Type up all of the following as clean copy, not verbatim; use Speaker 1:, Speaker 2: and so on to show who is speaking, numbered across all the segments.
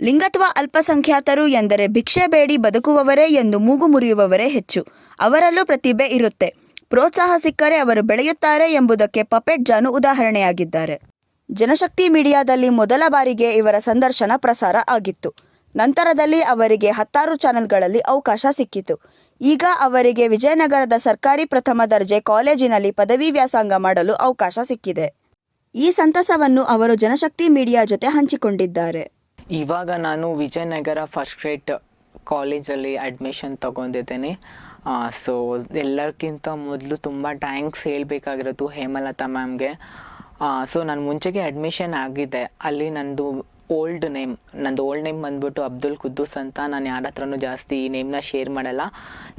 Speaker 1: ಲಿಂಗತ್ವ ಅಲ್ಪಸಂಖ್ಯಾತರು ಎಂದರೆ ಭಿಕ್ಷೆ ಬೇಡಿ ಬದುಕುವವರೇ ಎಂದು ಮೂಗು ಮುರಿಯುವವರೇ ಹೆಚ್ಚು. ಅವರಲ್ಲೂ ಪ್ರತಿಭೆ ಇರುತ್ತೆ. ಪ್ರೋತ್ಸಾಹ ಸಿಕ್ಕರೆ ಅವರು ಬೆಳೆಯುತ್ತಾರೆ ಎಂಬುದಕ್ಕೆ ಪಪೆಟ್ ಜಾನು ಉದಾಹರಣೆಯಾಗಿದ್ದಾರೆ. ಜನಶಕ್ತಿ ಮೀಡಿಯಾದಲ್ಲಿ ಮೊದಲ ಬಾರಿಗೆ ಇವರ ಸಂದರ್ಶನ ಪ್ರಸಾರ ಆಗಿತ್ತು. ನಂತರದಲ್ಲಿ ಅವರಿಗೆ 10 ಚಾನೆಲ್ಗಳಲ್ಲಿ ಅವಕಾಶ ಸಿಕ್ಕಿತು. ಈಗ ಅವರಿಗೆ ವಿಜಯನಗರದ ಸರ್ಕಾರಿ ಪ್ರಥಮ ದರ್ಜೆ ಕಾಲೇಜಿನಲ್ಲಿ ಪದವಿ ವ್ಯಾಸಂಗ ಮಾಡಲು ಅವಕಾಶ ಸಿಕ್ಕಿದೆ. ಈ ಸಂತಸವನ್ನು ಅವರು ಜನಶಕ್ತಿ ಮೀಡಿಯಾ ಜೊತೆ ಹಂಚಿಕೊಂಡಿದ್ದಾರೆ.
Speaker 2: ಇವಾಗ ನಾನು ವಿಜಯನಗರ ಫಸ್ಟ್ ಗ್ರೇಡ್ ಕಾಲೇಜಲ್ಲಿ ಅಡ್ಮಿಷನ್ ತಗೊಂಡಿದ್ದೇನೆ. ಸೊ ಎಲ್ಲರಿಗಿಂತ ಮೊದಲು ತುಂಬ ಥ್ಯಾಂಕ್ಸ್ ಹೇಳಬೇಕಾಗಿರೋದು ಹೇಮಲತಾ ಮ್ಯಾಮ್ಗೆ. ಸೊ ನಾನು ಮುಂಚೆಗೆ ಅಡ್ಮಿಷನ್ ಆಗಿದೆ. ಅಲ್ಲಿ ನಂದು ಓಲ್ಡ್ ನೇಮ್ ಬಂದ್ಬಿಟ್ಟು ಅಬ್ದುಲ್ ಕುದ್ದೂಸ್ ಅಂತ. ನಾನು ಯಾರ ಹತ್ರನೂ ಜಾಸ್ತಿ ಈ ನೇಮ್ನ ಶೇರ್ ಮಾಡಲ್ಲ.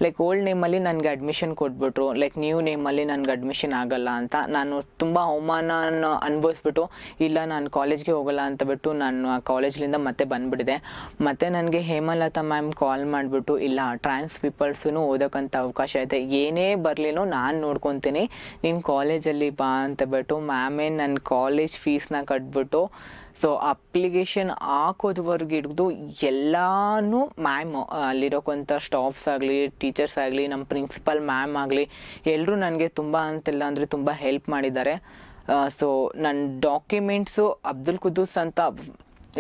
Speaker 2: ಲೈಕ್ ಓಲ್ಡ್ ನೇಮಲ್ಲಿ ನನಗೆ ಅಡ್ಮಿಷನ್ ಕೊಟ್ಬಿಟ್ರು. ಲೈಕ್ ನ್ಯೂ ನೇಮಲ್ಲಿ ನನಗೆ ಅಡ್ಮಿಷನ್ ಆಗಲ್ಲ ಅಂತ ನಾನು ತುಂಬ ಅವಮಾನ ಅನುಭವಿಸ್ಬಿಟ್ಟು ಇಲ್ಲ ನಾನು ಕಾಲೇಜ್ಗೆ ಹೋಗಲ್ಲ ಅಂತ ಬಿಟ್ಟು ನಾನು ಆ ಕಾಲೇಜ್ಲಿಂದ ಮತ್ತೆ ಬಂದುಬಿಟ್ಟಿದೆ. ಮತ್ತು ನನಗೆ ಹೇಮಲತಾ ಮ್ಯಾಮ್ ಕಾಲ್ ಮಾಡಿಬಿಟ್ಟು ಇಲ್ಲ ಟ್ರಾನ್ಸ್ ಪೀಪಲ್ಸೂ ಓದೋಕ್ಕಂಥ ಅವಕಾಶ ಇದೆ, ಏನೇ ಬರಲಿನೋ ನಾನು ನೋಡ್ಕೊತೀನಿ, ನೀನು ಕಾಲೇಜಲ್ಲಿ ಬಾ ಅಂತ ಬಿಟ್ಟು ಮ್ಯಾಮೇ ನನ್ನ ಕಾಲೇಜ್ ಫೀಸ್ನ ಕಟ್ಬಿಟ್ಟು ಸೊ ಅಪ್ಲಿಕೇಶನ್ ಹಾಕೋದ್ವರೆಗೆ ಹಿಡಿದು ಎಲ್ಲನೂ ಮ್ಯಾಮ್ ಅಲ್ಲಿರೋಕ್ಕಂಥ ಸ್ಟಾಫ್ಸ್ ಆಗಲಿ ಟೀಚರ್ಸ್ ಆಗಲಿ ನಮ್ಮ ಪ್ರಿನ್ಸಿಪಲ್ ಮ್ಯಾಮ್ ಆಗಲಿ ಎಲ್ಲರೂ ನನಗೆ ತುಂಬ ಅಂತೆಲ್ಲ ಅಂದರೆ ತುಂಬ ಹೆಲ್ಪ್ ಮಾಡಿದ್ದಾರೆ. ಸೊ ನನ್ನ ಡಾಕ್ಯುಮೆಂಟ್ಸು ಅಬ್ದುಲ್ ಕುದ್ದೂಸ್ ಅಂತ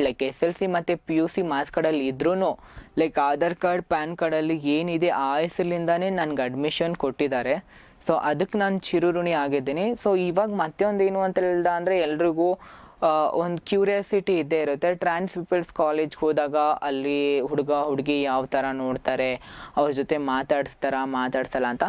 Speaker 2: ಲೈಕ್ SLC ಮತ್ತು PUC ಮಾರ್ಕ್ಸ್ ಕಾರ್ಡಲ್ಲಿ ಇದ್ರೂ ಲೈಕ್ ಆಧಾರ್ ಕಾರ್ಡ್ ಪ್ಯಾನ್ ಕಾರ್ಡಲ್ಲಿ ಏನಿದೆ ಆ ಹೆಸರಿನಿಂದಾನೇ ನನಗೆ ಅಡ್ಮಿಷನ್ ಕೊಟ್ಟಿದ್ದಾರೆ. ಸೊ ಅದಕ್ಕೆ ನಾನು ಚಿರುಋಣಿ ಆಗಿದ್ದೀನಿ. ಸೊ ಇವಾಗ ಮತ್ತೆ ಒಂದೇನು ಅಂತ ಹೇಳ್ದ ಅಂದರೆ ಎಲ್ರಿಗೂ ಒಂದು ಕ್ಯೂರಿಯಾಸಿಟಿ ಇದ್ದೇ ಇರುತ್ತೆ. ಟ್ರಾನ್ಸ್ ಪೀಪಲ್ಸ್ ಕಾಲೇಜ್ಗೆ ಹೋದಾಗ ಅಲ್ಲಿ ಹುಡುಗ ಹುಡುಗಿ ಯಾವ ಥರ ನೋಡ್ತಾರೆ, ಅವ್ರ ಜೊತೆ ಮಾತಾಡ್ಸಲ್ಲ ಅಂತ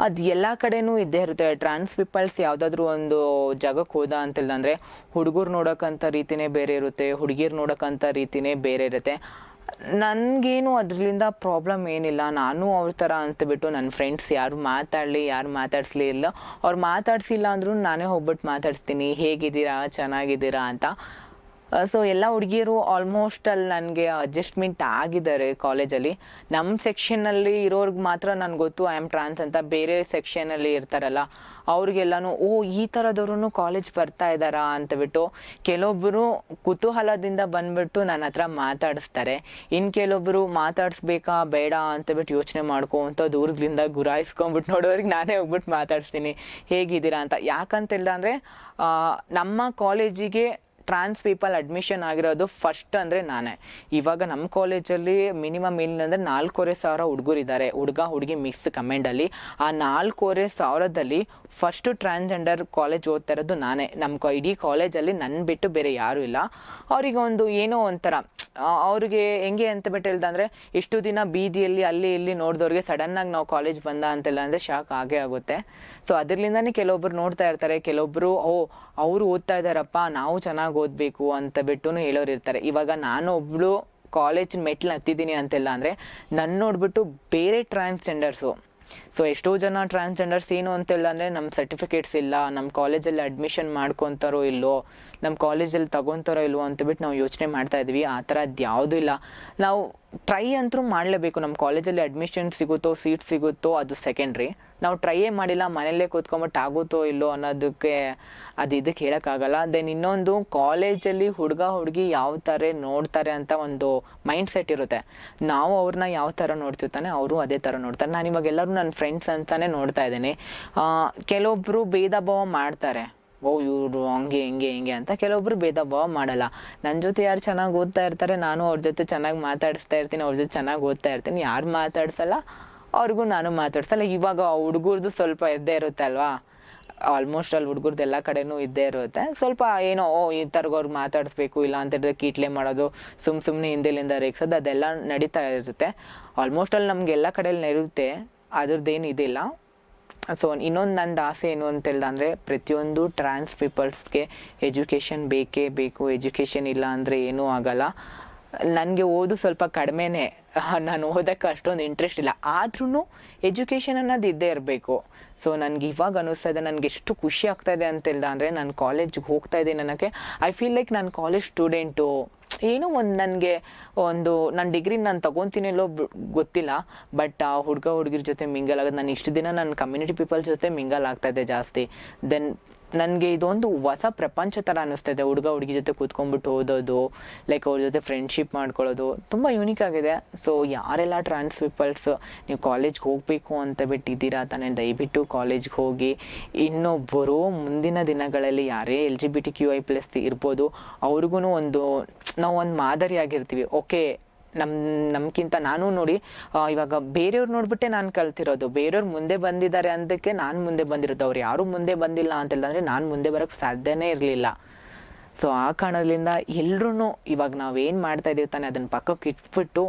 Speaker 2: ಅದು ಎಲ್ಲ ಕಡೆನೂ ಇದ್ದೇ ಇರುತ್ತೆ. ಟ್ರಾನ್ಸ್ ಪೀಪಲ್ಸ್ ಯಾವುದಾದ್ರೂ ಒಂದು ಜಾಗಕ್ಕೆ ಹೋದ ಅಂತಂದರೆ ಹುಡುಗರು ನೋಡೋಕ್ಕಂಥ ರೀತಿಯೇ ಬೇರೆ ಇರುತ್ತೆ, ಹುಡುಗಿರು ನೋಡೋಕ್ಕಂಥ ರೀತಿಯೇ ಬೇರೆ ಇರುತ್ತೆ. ನನಗೇನು ಅದರಿಂದ ಪ್ರಾಬ್ಲಮ್ ಏನಿಲ್ಲ. ನಾನು ಅವ್ರ ಥರ ಅಂತಬಿಟ್ಟು ನನ್ನ ಫ್ರೆಂಡ್ಸ್ ಯಾರು ಮಾತಾಡಿಸ್ಲಿ ಇಲ್ಲ, ಅವ್ರು ಮಾತಾಡ್ಸಿಲ್ಲ ಅಂದ್ರೂ ನಾನೇ ಹೋಗ್ಬಿಟ್ಟು ಮಾತಾಡ್ಸ್ತೀನಿ, ಹೇಗಿದ್ದೀರಾ ಚೆನ್ನಾಗಿದ್ದೀರಾ ಅಂತ. ಸೊ ಎಲ್ಲ ಹುಡುಗಿಯರು ಆಲ್ಮೋಸ್ಟ್ ಅಲ್ಲಿ ನನಗೆ ಅಡ್ಜಸ್ಟ್ಮೆಂಟ್ ಆಗಿದ್ದಾರೆ ಕಾಲೇಜಲ್ಲಿ. ನಮ್ಮ ಸೆಕ್ಷನ್ನಲ್ಲಿ ಇರೋರ್ಗೆ ಮಾತ್ರ ನನಗೆ ಗೊತ್ತು ಐ ಆಮ್ ಟ್ರಾನ್ಸ್ ಅಂತ. ಬೇರೆ ಸೆಕ್ಷನಲ್ಲಿ ಇರ್ತಾರಲ್ಲ ಅವ್ರಿಗೆಲ್ಲನೂ ಓ ಈ ಥರದವ್ರೂ ಕಾಲೇಜ್ ಬರ್ತಾ ಇದ್ದಾರಾ ಅಂತಬಿಟ್ಟು ಕೆಲವೊಬ್ಬರು ಕುತೂಹಲದಿಂದ ಬಂದ್ಬಿಟ್ಟು ನನ್ನ ಹತ್ರ ಮಾತಾಡಿಸ್ತಾರೆ. ಇನ್ನು ಕೆಲವೊಬ್ಬರು ಮಾತಾಡಿಸ್ಬೇಕಾ ಬೇಡ ಅಂತಬಿಟ್ಟು ಯೋಚನೆ ಮಾಡ್ಕೊಂತ ದೂರದಿಂದ ಗುರಾಯಿಸ್ಕೊಂಬಿಟ್ಟು ನೋಡೋರಿಗೆ ನಾನೇ ಹೋಗ್ಬಿಟ್ಟು ಮಾತಾಡಿಸ್ತೀನಿ ಹೇಗಿದ್ದೀರಾ ಅಂತ. ಯಾಕಂತ ಹೇಳ್ದ ಅಂದರೆ ನಮ್ಮ ಕಾಲೇಜಿಗೆ ಟ್ರಾನ್ಸ್ ಪೀಪಲ್ ಅಡ್ಮಿಷನ್ ಆಗಿರೋದು ಫಸ್ಟ್ ಅಂದರೆ ನಾನೇ. ಇವಾಗ ನಮ್ಮ ಕಾಲೇಜಲ್ಲಿ ಮಿನಿಮಮ್ ಏನಿಲ್ಲ 4,500 ಹುಡುಗರಿದ್ದಾರೆ, ಹುಡುಗಿ ಮಿಕ್ಸ್ ಕಮೆಂಡಲ್ಲಿ. ಆ 4,500ದಲ್ಲಿ ಫಸ್ಟು ಟ್ರಾನ್ಸ್ಜೆಂಡರ್ ಕಾಲೇಜ್ ಓದ್ತಾ ಇರೋದು ನಾನೇ. ನಮ್ಮ ಇಡೀ ಕಾಲೇಜಲ್ಲಿ ನನ್ನ ಬಿಟ್ಟು ಬೇರೆ ಯಾರೂ ಇಲ್ಲ. ಅವರಿಗೆ ಒಂದು ಏನೋ ಒಂಥರ ಅವ್ರಿಗೆ ಹೆಂಗೆ ಅಂತ ಬಿಟ್ಟು ಹೇಳ್ದಂದರೆ ಇಷ್ಟು ದಿನ ಬೀದಿಯಲ್ಲಿ ಅಲ್ಲಿ ಇಲ್ಲಿ ನೋಡಿದವ್ರಿಗೆ ಸಡನ್ನಾಗಿ ನಾವು ಕಾಲೇಜ್ ಬಂದ ಅಂತೆಲ್ಲ ಅಂದರೆ ಶಾಕ್ ಆಗೇ ಆಗುತ್ತೆ. ಸೊ ಅದರಿಂದನೇ ಕೆಲವೊಬ್ರು ನೋಡ್ತಾ ಇರ್ತಾರೆ, ಕೆಲವೊಬ್ಬರು ಅವರು ಓದ್ತಾ ಇದ್ದಾರಪ್ಪ ನಾವು ಚೆನ್ನಾಗಿ ಓದಬೇಕು ಅಂತ ಬಿಟ್ಟು ಹೇಳೋರು ಇರ್ತಾರೆ. ಇವಾಗ ನಾನು ಒಬ್ಬಳು ಕಾಲೇಜ್ ಮೆಟ್ಲು ಹತ್ತಿದ್ದೀನಿ ಅಂತೆಲ್ಲ ಅಂದರೆ ನನ್ನ ನೋಡ್ಬಿಟ್ಟು ಬೇರೆ ಟ್ರಾನ್ಸ್ಜೆಂಡರ್ಸು ಸೊ ಎಷ್ಟೋ ಜನ ಟ್ರಾನ್ಸ್ಜೆಂಡರ್ಸ್ ಏನು ಅಂತೆಲ್ಲ ಅಂದರೆ ನಮ್ಮ ಸರ್ಟಿಫಿಕೇಟ್ಸ್ ಇಲ್ಲ, ನಮ್ಮ ಕಾಲೇಜಲ್ಲಿ ಅಡ್ಮಿಷನ್ ಮಾಡ್ಕೊತಾರೋ ಇಲ್ಲೋ, ನಮ್ಮ ಕಾಲೇಜಲ್ಲಿ ತಗೊತಾರೋ ಇಲ್ವೋ ಅಂತಬಿಟ್ಟು ನಾವು ಯೋಚನೆ ಮಾಡ್ತಾ ಇದ್ವಿ. ಆ ಥರದ್ದು ಯಾವುದೂ ಇಲ್ಲ. ನಾವು ಟ್ರೈ ಅಂತೂ ಮಾಡಲೇಬೇಕು. ನಮ್ಮ ಕಾಲೇಜಲ್ಲಿ ಅಡ್ಮಿಷನ್ ಸಿಗುತ್ತೋ ಸೀಟ್ ಸಿಗುತ್ತೋ ಅದು ಸೆಕೆಂಡ್ರಿ. ನಾವು ಟ್ರೈಯೇ ಮಾಡಿಲ್ಲ, ಮನೆಯಲ್ಲೇ ಕೂತ್ಕೊಂಬಿಟ್ಟು ಆಗುತ್ತೋ ಇಲ್ಲೋ ಅನ್ನೋದಕ್ಕೆ ಇದಕ್ಕೆ ಹೇಳೋಕ್ಕಾಗಲ್ಲ. ದೆನ್ ಇನ್ನೊಂದು ಕಾಲೇಜಲ್ಲಿ ಹುಡುಗಿ ಯಾವ ಥರ ನೋಡ್ತಾರೆ ಅಂತ ಒಂದು ಮೈಂಡ್ ಸೆಟ್ ಇರುತ್ತೆ. ನಾವು ಅವ್ರನ್ನ ಯಾವ ಥರ ನೋಡ್ತಿರ್ತಾನೆ ಅವರು ಅದೇ ಥರ ನೋಡ್ತಾರೆ. ನಾನು ಇವಾಗ ಎಲ್ಲರೂ ನನ್ನ ಫ್ರೆಂಡ್ಸ್ ಅಂತಲೇ ನೋಡ್ತಾ ಇದ್ದೀನಿ. ಕೆಲವೊಬ್ಬರು ಭೇದ ಭಾವ ಮಾಡ್ತಾರೆ, ಇವರು ಹಂಗೆ ಹಿಂಗೆ ಅಂತ. ಕೆಲವೊಬ್ರು ಭೇದ ಭಾವ ಮಾಡಲ್ಲ. ನನ್ನ ಜೊತೆ ಯಾರು ಚೆನ್ನಾಗಿ ಓದ್ತಾ ಇರ್ತಾರೆ ನಾನು ಅವ್ರ ಜೊತೆ ಚೆನ್ನಾಗಿ ಮಾತಾಡಿಸ್ತಾ ಇರ್ತೀನಿ, ಅವ್ರ ಜೊತೆ ಚೆನ್ನಾಗಿ ಓದ್ತಾ ಇರ್ತೀನಿ. ಯಾರು ಮಾತಾಡ್ಸಲ್ಲ ಅವ್ರಿಗೂ ನಾನು ಮಾತಾಡ್ಸಲ್ಲ. ಇವಾಗ ಹುಡುಗರ್ದು ಸ್ವಲ್ಪ ಇದ್ದೇ ಇರುತ್ತೆ ಅಲ್ವಾ, ಆಲ್ಮೋಸ್ಟ್ ಅಲ್ಲಿ ಹುಡುಗರ್ದು ಎಲ್ಲ ಕಡೆನೂ ಇದ್ದೇ ಇರುತ್ತೆ. ಸ್ವಲ್ಪ ಏನೋ ಈ ಥರಗವ್ರಿಗೆ ಮಾತಾಡಿಸ್ಬೇಕು ಇಲ್ಲ ಅಂತಂದರೆ ಕೀಟ್ಲೆ ಮಾಡೋದು, ಸುಮ್ಮನೆ ಹಿಂದೆಲಿಂದ ರೇಗ್ಸೋದು ಅದೆಲ್ಲ ನಡೀತಾ ಇರುತ್ತೆ. ಆಲ್ಮೋಸ್ಟ್ ಅಲ್ಲಿ ನಮ್ಗೆ ಎಲ್ಲ ಕಡೆಯಲ್ಲಿ ಇರುತ್ತೆ, ಅದ್ರದ್ದೇನು ಇದಿಲ್ಲ. ಸೊ ಇನ್ನೊಂದು ನಂದು ಆಸೆ ಏನು ಅಂತ ಹೇಳ್ದಂದರೆ ಪ್ರತಿಯೊಂದು ಟ್ರಾನ್ಸ್ ಪೀಪಲ್ಸ್ಗೆ ಎಜುಕೇಷನ್ ಬೇಕೇ ಬೇಕು. ಎಜುಕೇಷನ್ ಇಲ್ಲ ಅಂದರೆ ಏನೂ ಆಗಲ್ಲ. ನನಗೆ ಓದು ಸ್ವಲ್ಪ ಕಡಿಮೆನೇ, ನಾನು ಓದೋಕ್ಕೆ ಅಷ್ಟೊಂದು ಇಂಟ್ರೆಸ್ಟ್ ಇಲ್ಲ. ಆದ್ರೂ ಎಜುಕೇಷನ್ ಅನ್ನೋದು ಇದ್ದೇ ಇರಬೇಕು. ಸೊ ನನಗೆ ಇವಾಗ ಅನ್ನಿಸ್ತಾ ಇದೆ, ನನಗೆ ಎಷ್ಟು ಖುಷಿ ಆಗ್ತಾ ಇದೆ ಅಂತೆಲ್ಲ ಅಂದರೆ ನಾನು ಕಾಲೇಜಿಗೆ ಹೋಗ್ತಾ ಇದ್ದೀನಿ ಅನ್ನೋಕ್ಕೆ. ಐ ಫೀಲ್ ಲೈಕ್ ನಾನು ಕಾಲೇಜ್ ಸ್ಟೂಡೆಂಟು. ಏನೋ ನನಗೆ ನನ್ನ ಡಿಗ್ರಿ ನಾನು ತೊಗೊತೀನಿಲ್ಲೋ ಗೊತ್ತಿಲ್ಲ, ಬಟ್ ಆ ಹುಡುಗಿರ ಜೊತೆ ಮಿಂಗಲ್ ಆಗೋದು. ನಾನು ಇಷ್ಟು ದಿನ ನನ್ನ ಕಮ್ಯುನಿಟಿ ಪೀಪಲ್ ಜೊತೆ ಮಿಂಗಲ್ ಆಗ್ತಾಯಿದ್ದೆ ಜಾಸ್ತಿ. ದೆನ್ ನನಗೆ ಇದೊಂದು ಹೊಸ ಪ್ರಪಂಚ ಥರ ಅನ್ನಿಸ್ತಿದೆ. ಹುಡುಗ ಹುಡುಗಿ ಜೊತೆ ಕೂತ್ಕೊಂಡ್ಬಿಟ್ಟು ಓದೋದು, ಲೈಕ್ ಅವ್ರ ಜೊತೆ ಫ್ರೆಂಡ್ಶಿಪ್ ಮಾಡ್ಕೊಳ್ಳೋದು ತುಂಬ ಯೂನಿಕ್ ಆಗಿದೆ. ಸೊ ಯಾರೆಲ್ಲ ಟ್ರಾನ್ಸ್ ಪೀಪಲ್ಸ್ ನೀವು ಕಾಲೇಜ್ಗೆ ಹೋಗಬೇಕು ಅಂತ ಬಿಟ್ಟಿದ್ದೀರಾ ತಾನೇ, ದಯವಿಟ್ಟು ಕಾಲೇಜ್ಗೆ ಹೋಗಿ. ಇನ್ನು ಬರೋ ಮುಂದಿನ ದಿನಗಳಲ್ಲಿ ಯಾರೇ LGBTQI+ ಇರ್ಬೋದು, ಅವ್ರಿಗೂ ನಾವು ಒಂದು ಮಾದರಿಯಾಗಿರ್ತೀವಿ. ಓಕೆ, ನಮ್ಗಿಂತ ನಾನು ನೋಡಿ ಇವಾಗ ಬೇರೆಯವ್ರು ನೋಡ್ಬಿಟ್ಟೆ ನಾನು ಕಲ್ತಿರೋದು. ಬೇರೆಯವ್ರು ಮುಂದೆ ಬಂದಿದ್ದಾರೆ ಅಂದಕ್ಕೆ ನಾನು ಮುಂದೆ ಬಂದಿರೋದು. ಅವ್ರು ಯಾರೂ ಮುಂದೆ ಬಂದಿಲ್ಲ ಅಂತ ಹೇಳಿದ್ರೆ ನಾನು ಮುಂದೆ ಬರೋಕ್ಕೆ ಸಾಧ್ಯನೇ ಇರಲಿಲ್ಲ. ಸೊ ಆ ಕಾರಣದಿಂದ ಎಲ್ರೂ ಇವಾಗ ನಾವೇನು ಮಾಡ್ತಾ ಇದೀವಿ ತಾನೆ ಅದನ್ನು ಪಕ್ಕಕ್ಕೆ ಇಟ್ಬಿಟ್ಟು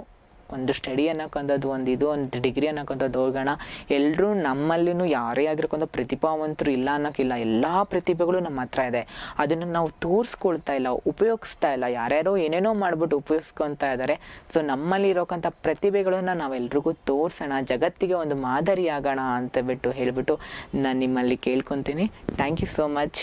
Speaker 2: ಒಂದು ಸ್ಟಡಿ ಅನ್ನೋಕ್ಕಂಥದ್ದು, ಒಂದು ಡಿಗ್ರಿ ಅನ್ನೋಕ್ಕಂಥದ್ದು ಹೋಗೋಣ. ಎಲ್ಲರೂ ನಮ್ಮಲ್ಲಿನೂ ಯಾರೇ ಆಗಿರೋಕ್ಕಂಥ ಪ್ರತಿಭಾವಂತರು ಇಲ್ಲ ಅನ್ನೋಕ್ಕಿಲ್ಲ. ಎಲ್ಲ ಪ್ರತಿಭೆಗಳು ನಮ್ಮ ಹತ್ರ ಇದೆ. ಅದನ್ನು ನಾವು ತೋರಿಸ್ಕೊಳ್ತಾ ಇಲ್ಲ, ಉಪಯೋಗಿಸ್ತಾ ಇಲ್ಲ. ಯಾರ್ಯಾರೋ ಏನೇನೋ ಮಾಡ್ಬಿಟ್ಟು ಉಪಯೋಗಿಸ್ಕೊತಾ ಇದ್ದಾರೆ. ಸೊ ನಮ್ಮಲ್ಲಿ ಇರೋಕ್ಕಂಥ ಪ್ರತಿಭೆಗಳನ್ನ ನಾವೆಲ್ರಿಗೂ ತೋರಿಸೋಣ, ಜಗತ್ತಿಗೆ ಒಂದು ಮಾದರಿ ಆಗೋಣ ಅಂತ ಹೇಳ್ಬಿಟ್ಟು ನಾನು ನಿಮ್ಮಲ್ಲಿ ಕೇಳ್ಕೊತೀನಿ. Thank you so much.